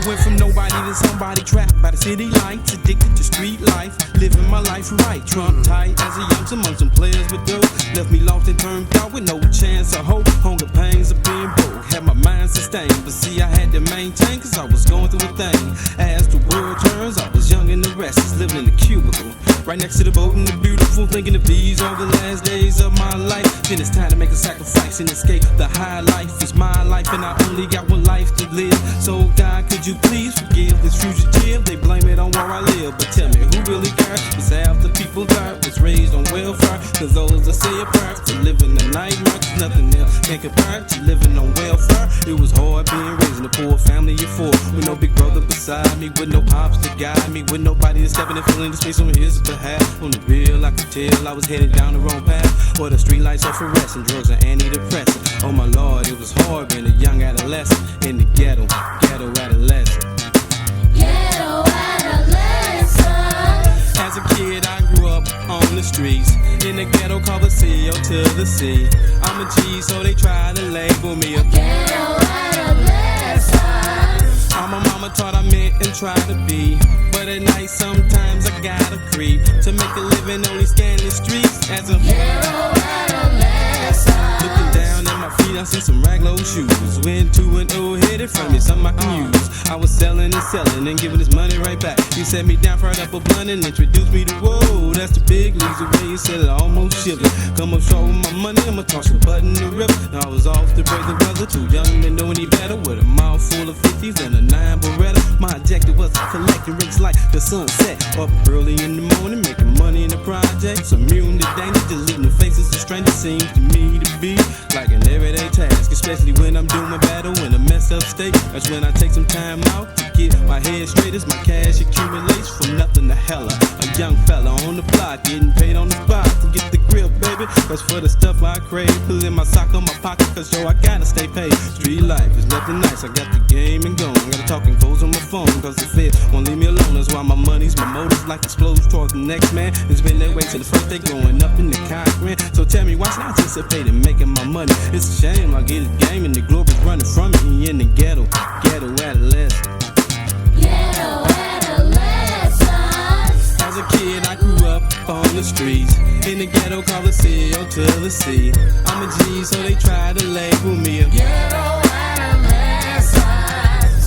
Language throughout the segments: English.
went from nobody to somebody, trapped by the city lights, addicted to street life, living my life right. Trump tight as a youngster among some players with dough. Left me lost and turned out with no chance of hope. Hunger pains of being broke, had my mind sustained, but see I had to maintain, cause I was going through a thing. As the world turns, I was young and the restless, living in a cubicle right next to the boat and the beautiful, thinking if these are the last days of my life, then it's time to make a sacrifice and escape. The high life is my life and I only got one life to live. So God, could you please forgive this fugitive? They blame it on where I live, but tell me who really cares? Cause half the people that was raised on welfare, cause those that say a prayer to living a nightmare, cause nothing else can compare to living on welfare. It was hard being raised in a poor family of four, with no big brother beside me, with no pops to guide me, with nobody to step in and fill in the space on his behalf. On the real, I could tell I was headed down the wrong path, where the street lights are fluorescent, drugs are antidepressant. Oh my Lord, it was hard being a young adolescent in the ghetto, ghetto adolescent. Ghetto adolescent. As a kid, I grew up on the streets, in the ghetto called the CO to the C. I'm a G, so they try to label me a ghetto adolescent. All my mama taught I meant and tried to be, but at night sometimes I gotta creep to make a living, only scan the streets as a ghetto adolescent. Looking down at my feet, I see some raglow shoes. Went to an old headed from me, something I can use. I was selling and selling and giving his money right back. He set me down, fired up a blunt and introduced me to whoa. That's the big leagues, the way you said it, almost shivered. Come up short with my money, I'ma toss your butt in the river. Now I was off to break the brother, too young to know any better. With a mouth full of 50s and a 9 Beretta. My objective was collecting rakes like the sunset. Up early in the morning, making money in the projects. Immune to danger, deleting the faces of strangers. Seems to me to be like an everyday task, especially when I'm doing my battle in a messed up state. That's when I take some time out to get my head straight as my cash accumulates from nothing to hella. A young fella on the block, getting paid on the spot to get the grip, baby. That's for the stuff I crave. Pulling my sock on my pocket, cause yo, I gotta stay paid. Street life is nothing nice, I got the game and going. Got the talking codes on my phone, cause the Fed won't leave me alone. That's why my money's my motives like explodes towards the next man. It's been that way till the first day growing up in the Cochrane. So tell me, why should I anticipate in making my money? It's a shame I get a game and the glory's running from me in the ghetto, ghetto adolescent. Ghetto adolescent. As a kid, I grew up on the streets, in the ghetto called the CO to the C. I'm a G, so they try to label me a ghetto adolescent.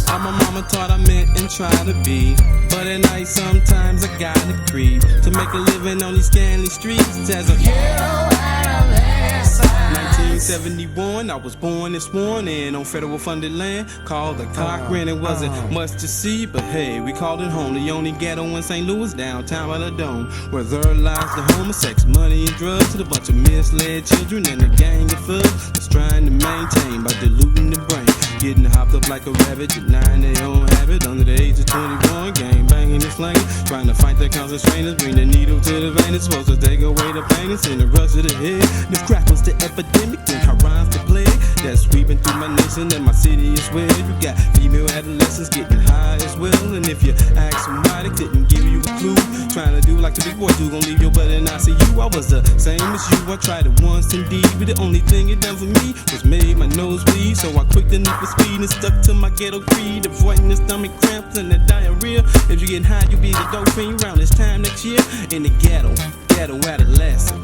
All my mama taught I meant and tried to be, but at night sometimes I gotta creep to make a living on these scanty streets as a ghetto adolescent. 1971, I was born and sworn in on federal funded land called the Cochrane. It wasn't much to see, but hey, we called it home. The only ghetto in St. Louis, downtown by the Dome, where there lies the home of sex, money, and drugs, to the bunch of misled children and a gang of thugs that's trying to maintain by diluting the brain. Getting hopped up like a rabbit at 9, they don't have it. Under the age of 21, gang banging and slanging, trying to fight their concentrations, bring the needle to the vein. It's supposed to take away the pain and send a rush to the head. The crack was the epidemic, then her rhymes the plague that's sweeping through my nation and my city as well. You got female adolescents getting high as well, and if you ask somebody, couldn't give you a clue. Trying to do like the big boys do, gon' leave your butt and I see you. I was the same as you, I tried it once indeed, but the only thing it done for me was made my nose bleed. So I quit the need for speed and stuck to my ghetto creed, avoiding the stomach cramps and the diarrhea. If you get high, you'll be the dope fiend around this time next year. In the ghetto, ghetto adolescent.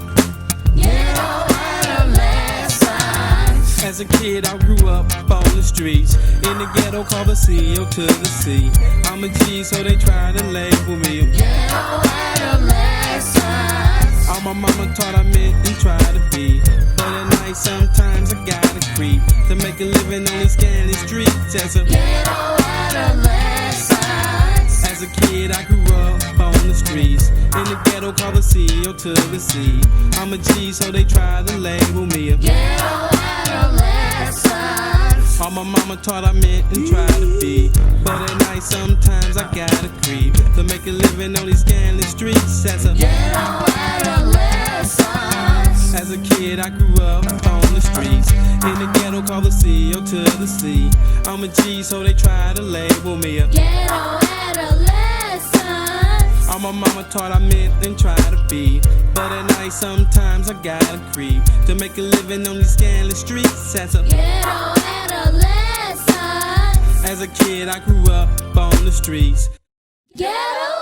Ghetto adolescent. As a kid, I grew up on the streets, in the ghetto called the CO to the C. I'm a G, so they try to label me a ghetto adolescent. All my mama taught I meant and tried to be, but at night sometimes I gotta creep to make a living on these scanty streets. As a ghetto adolescent. As a kid, I grew up on the streets, in the ghetto called the CO to the C. I'm a G, so they try to label me a ghetto adolescent. All my mama taught I meant and tried to be, but at night sometimes I gotta creep to make a living on these scanty streets. As a ghetto adolescent. As a kid, I grew up on the streets, in the ghetto called the CO to the C. I'm a G, so they try to label me a ghetto adolescent. All my mama taught I meant and tried to be, but at night sometimes I gotta creep to make a living on these scanty streets. As a ghetto adolescent. As a kid, I grew up on the streets. Ghetto